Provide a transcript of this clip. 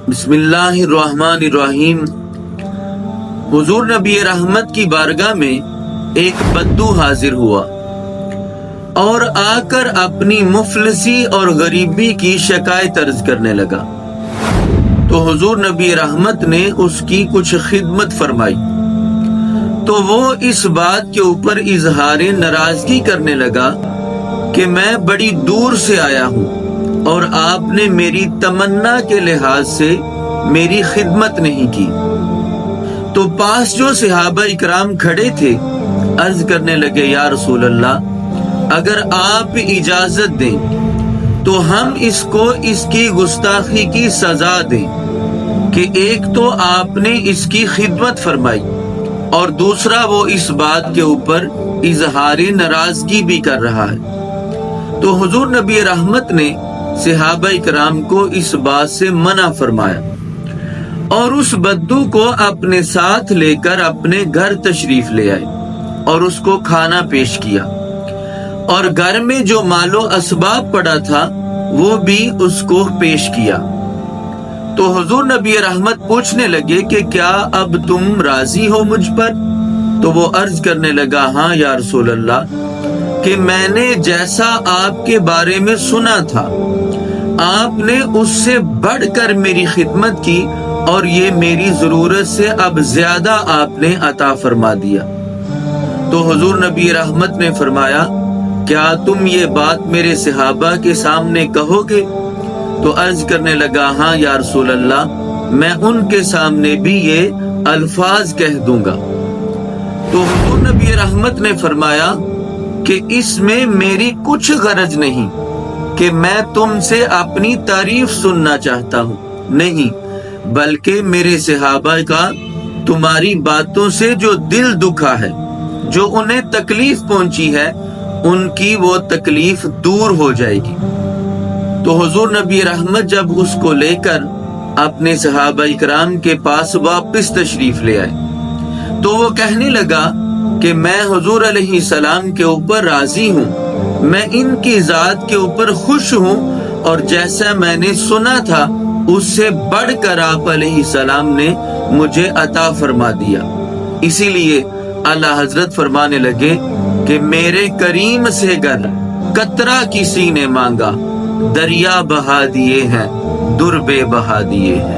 بسم اللہ الرحمن الرحیم۔ حضور نبی رحمت کی بارگاہ میں ایک بدو حاضر ہوا اور آ کر اپنی مفلسی اور غریبی کی شکایت عرض کرنے لگا، تو حضور نبی رحمت نے اس کی کچھ خدمت فرمائی تو وہ اس بات کے اوپر اظہار ناراضگی کرنے لگا کہ میں بڑی دور سے آیا ہوں اور آپ نے میری تمنا کے لحاظ سے میری خدمت نہیں کی۔ تو پاس جو صحابہ اکرام کھڑے تھے عرض کرنے لگے، یا رسول اللہ، اگر آپ اجازت دیں تو ہم اس کو اس کی گستاخی کی سزا دیں کہ ایک تو آپ نے اس کی خدمت فرمائی اور دوسرا وہ اس بات کے اوپر اظہار ناراضگی بھی کر رہا ہے۔ تو حضور نبی رحمت نے صحابہ اکرام کو اس بات سے منع فرمایا اور اس بدو کو اپنے ساتھ لے کر اپنے گھر تشریف لے آئے اور اس کو کھانا پیش کیا، اور گھر میں جو مال و اسباب پڑا تھا وہ بھی اس کو پیش کیا۔ تو حضور نبی رحمت پوچھنے لگے کہ کیا اب تم راضی ہو مجھ پر؟ تو وہ عرض کرنے لگا، ہاں یا رسول اللہ، کہ میں نے جیسا آپ کے بارے میں سنا تھا آپ نے اس سے بڑھ کر میری خدمت کی اور یہ میری ضرورت سے اب زیادہ آپ نے عطا فرما دیا۔ تو حضور نبی رحمت نے فرمایا، کیا تم یہ بات میرے صحابہ کے سامنے کہو گے؟ تو عرض کرنے لگا، ہاں یا رسول اللہ، میں ان کے سامنے بھی یہ الفاظ کہہ دوں گا۔ تو حضور نبی رحمت نے فرمایا کہ اس میں میری کچھ غرض نہیں کہ میں تم سے اپنی تعریف سننا چاہتا ہوں، نہیں، بلکہ میرے صحابہ کا تمہاری باتوں سے جو دل دکھا ہے، جو انہیں تکلیف پہنچی ہے، ان کی وہ تکلیف دور ہو جائے گی۔ تو حضور نبی رحمت جب اس کو لے کر اپنے صحابہ اکرام کے پاس واپس تشریف لے آئے تو وہ کہنے لگا کہ میں حضور علیہ السلام کے اوپر راضی ہوں، میں ان کی ذات کے اوپر خوش ہوں، اور جیسا میں نے سنا تھا اس سے بڑھ کر آپ علیہ السلام نے مجھے عطا فرما دیا۔ اسی لیے اعلیٰ حضرت فرمانے لگے کہ میرے کریم سے گر قطرہ کسی نے مانگا، دریا بہا دیے ہیں، در بے بہا دیے ہیں۔